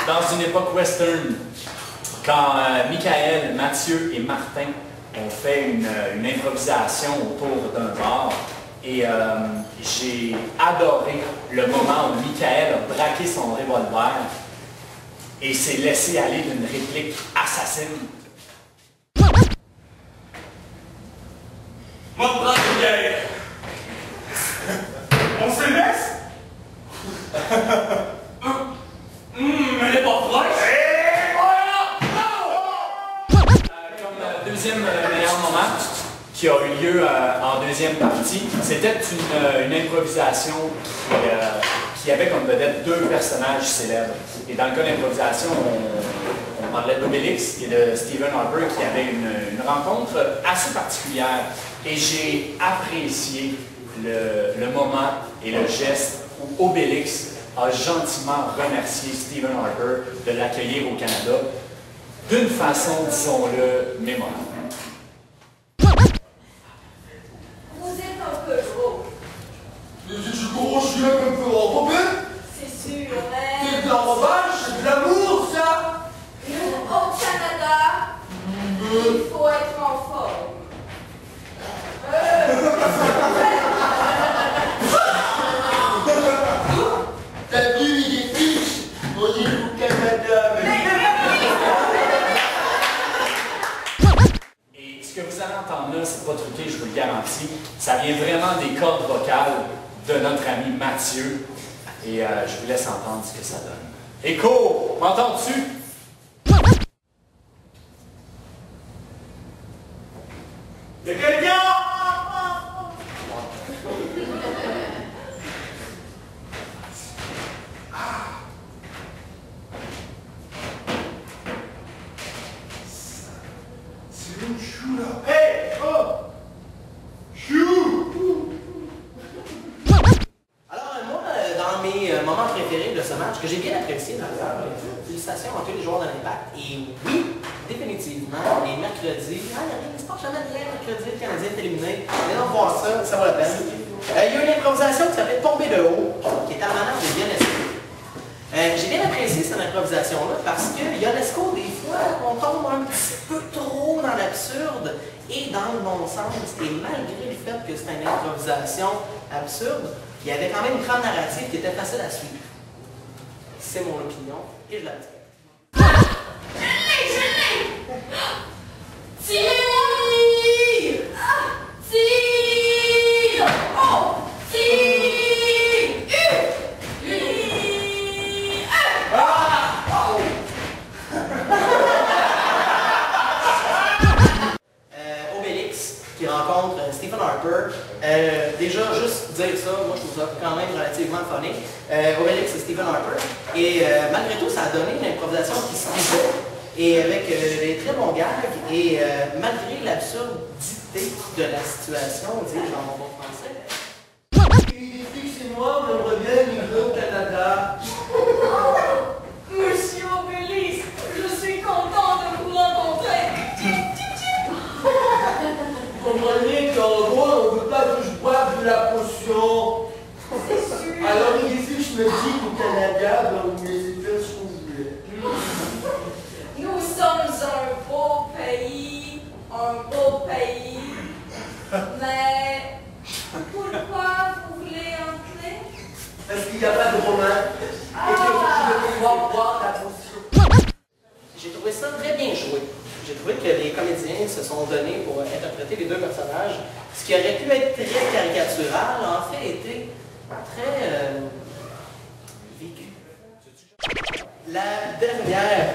dans une époque western, quand Michael, Mathieu et Martin ont fait une improvisation autour d'un bar, et j'ai adoré le moment où Michael a braqué son revolver et s'est laissé aller d'une réplique assassine. Moi, prends une guerre. On se laisse? Elle est pas fraîche? Comme deuxième meilleur moment qui a eu lieu en deuxième partie, c'était une improvisation qui avait comme vedette deux personnages célèbres. Et dans le cas d'improvisation, on parlait d'Obélix et de Stephen Harper qui avaient une rencontre assez particulière. Et j'ai apprécié le moment et le geste où Obélix a gentiment remercié Stephen Harper de l'accueillir au Canada d'une façon, disons-le, mémorable. Vous êtes un peu gros. Je suis gros, je suis un peu enrobé. C'est sûr, mais... C'est de l'enrobage, c'est de l'amour, ça. Nous, au Canada, il faut être en forme. T'as vu, il est fiche. On est au Canada, Et ce que vous allez entendre là, c'est pas truqué, je vous le garantis. Ça vient vraiment des cordes vocales de notre ami Mathieu. Et je vous laisse entendre ce que ça donne. Écho, m'entends-tu? Y'a quelqu'un? C'est où Chou là? Hey! Oh! Chou! Alors, moi, dans mes moments préférés de ce match, que j'ai bien apprécié d'ailleurs, félicitations à tous les joueurs de l'Impact. Et oui, définitivement, les mercredis, il se passe jamais de rien mercredi, le Canadien est éliminé. Mais non, voir ça, ça vaut la peine. Il y a eu une improvisation qui s'appelait Tomber de haut, qui est à la manière de Ionesco. J'ai bien apprécié cette improvisation-là parce que Ionesco, des fois, on tombe un petit peu trop dans l'absurde et dans le bon sens. Et malgré le fait que c'est une improvisation absurde, il y avait quand même une trame narrative qui était facile à suivre. C'est mon opinion et je la respecte. Tire! Tire! Oh! Tire! Obélix qui rencontre Stephen Harper. Déjà, juste dire ça, moi je trouve ça quand même relativement funny. Obélix et Stephen Harper. Et malgré tout, ça a donné une improvisation qui se suivait. Et avec des très bons gags. Et malgré l'absurdité de la situation, dis-je dans mon bon français. C'est moi, on aimerait bien vivre au Canada. Monsieur Obélix, je suis content de vous rencontrer. Vous comprenez qu'en gros, on ne veut pas que je boive de la potion. C'est sûr. Alors ici, je me dis qu'au Canada, ben, vous me laissez faire ce que vous voulez. Nous sommes un beau pays, mais pourquoi vous voulez entrer? Parce qu'il n'y a pas de romain. Et que je veux pouvoir boire la potion. J'ai trouvé ça très bien joué. J'ai trouvé que les comédiens se sont donnés pour interpréter les deux personnages. Ce qui aurait pu être très caricatural, en fait, était très vécu. La dernière,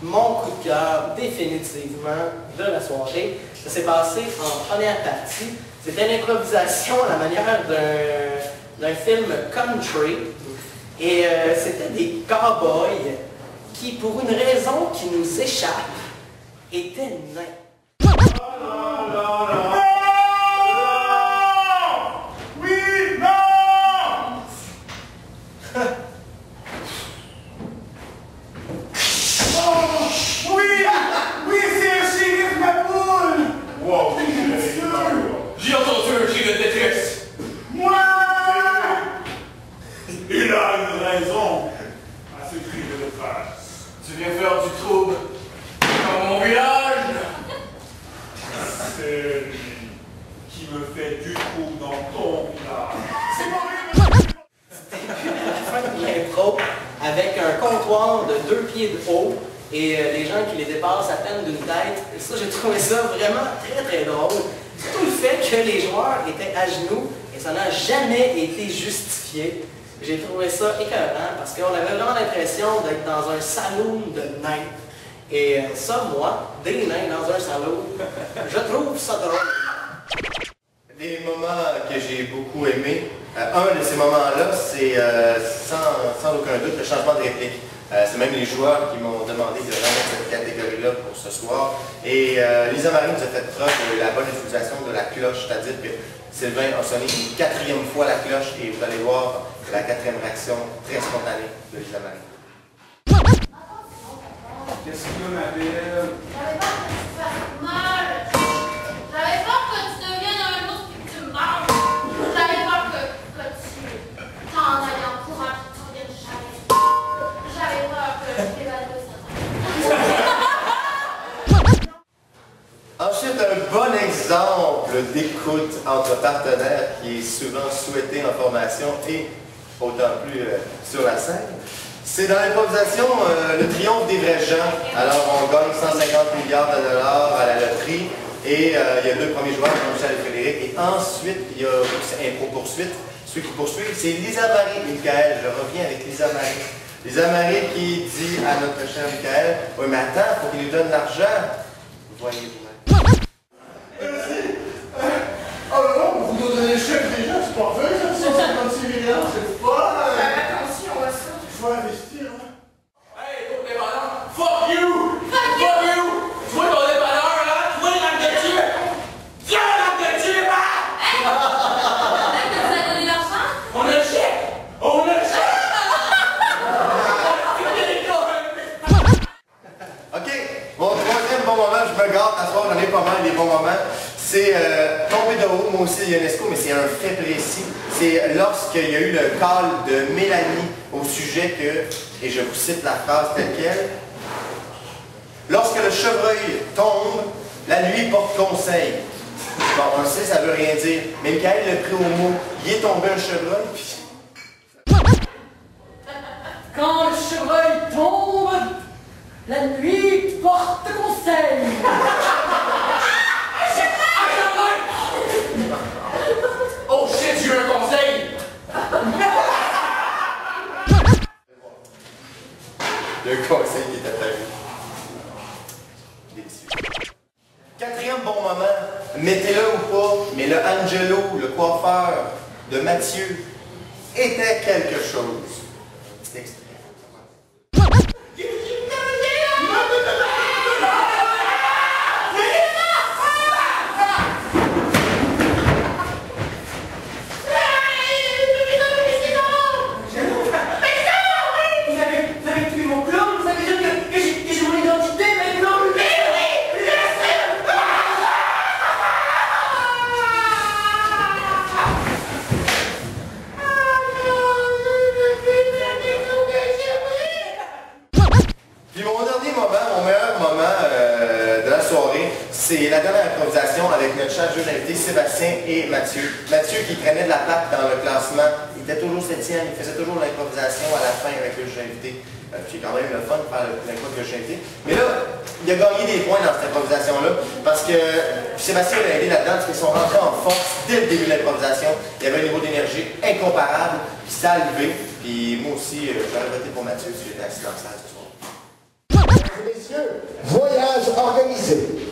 mon coup de cœur, définitivement, de la soirée, ça s'est passé en première partie. C'était une improvisation à la manière d'un film country. Et c'était des cow-boys qui, pour une raison qui nous échappe, étaient nains. Oui, non! Oui, oui, c'est un shérif, ma poule! Wow, j'ai entendu un cri de détresse. Moi! Il a une raison à ce cri de détresse. boudoirs de 2 pieds de haut et les gens qui les dépassent à peine d'une tête. Et ça, j'ai trouvé ça vraiment très très drôle. Surtout le fait que les joueurs étaient à genoux et ça n'a jamais été justifié. J'ai trouvé ça écœurant parce qu'on avait vraiment l'impression d'être dans un saloon de nains. Et ça, moi, des nains dans un salon, je trouve ça drôle. Les moments que j'ai beaucoup aimés, un de ces moments-là, c'est sans aucun doute le changement de réplique. C'est même les joueurs qui m'ont demandé de remettre cette catégorie-là pour ce soir. Et Lisa Marie nous a fait preuve de la bonne utilisation de la cloche, c'est-à-dire que Sylvain a sonné une 4e fois la cloche et vous allez voir la 4e réaction très spontanée de Lisa Marie. Qu'est-ce qu'il y a, ma belle? J'avais peur que tu te fasses mal. J'avais peur que tu deviennes un ours et que tu meurs. J'avais peur que tu t'en ailles en courant et que tu reviennes jamais. J'avais peur que tu t'évanouisses à ta Ensuite, un bon exemple d'écoute entre partenaires qui est souvent souhaité en formation et autant plus sur la scène. C'est dans l'improvisation le triomphe des vrais gens. Alors on gagne 150 milliards de dollars à la loterie et il y a 2 premiers joueurs, Jean-Michel et Frédéric. Et ensuite, il y a Impro Poursuite. Ceux qui poursuivent, c'est Lisa Marie et Michael. Je reviens avec Lisa Marie. Lisa Marie qui dit à notre cher Michael, oui mais attends, il faut qu'il nous donne l'argent. Voyez-vous. Oh non, vous nous donnez le chèque déjà, c'est pas vrai, ça, 156 milliards, c'est pas... attention à ça. Il faut investir, hein. Hey, ton dépanneur, fuck you! Fuck you! Toi, ton dépanneur, là, toi, l'arme de Dieu! Tiens, l'arme de Dieu, va! Peut-être que vous avez donné l'argent? On a le chèque! On a le chèque! OK, mon troisième bon moment, je me gâte à soir, j'en ai pas mal des bons moments. C'est tomber de haut, moi aussi UNESCO, mais c'est un fait précis. C'est lorsqu'il y a eu le call de Mélanie au sujet que, et je vous cite la phrase telle quelle, « Lorsque le chevreuil tombe, la nuit porte conseil. » Bon, on le sait, ça veut rien dire. Mais Michael l'a pris au mot. Il est tombé un chevreuil, puis... Quand le chevreuil tombe, la nuit porte conseil. Oh shit, j'ai eu un conseil! Le conseil qui était prévu. Délicieux. 4e bon moment, mettez-le ou pas, mais le Angelo, le coiffeur de Mathieu, était quelque chose. Petit extrait. Vous avez tué mon clone, ça veut dire que j'ai mon identité maintenant. Puis mon dernier moment, mon meilleur moment de la soirée, c'est la dernière improvisation avec notre cher juge invité Sébastien et Mathieu. Mathieu qui prenait de la plaque dans le classement, il était toujours 7e, il faisait toujours l'improvisation à la fin avec le juge invité. C'est quand même le fun de faire l'impro avec le juge invité. Mais là, il a gagné des points dans cette improvisation-là parce que Sébastien l'a aidé là-dedans parce qu'ils sont rentrés en force dès le début de l'improvisation. Il y avait un niveau d'énergie incomparable, puis ça a levé. Puis moi aussi, j'aurais voté pour Mathieu si j'étais assis dans la salle ce soir. Messieurs, voyage organisé.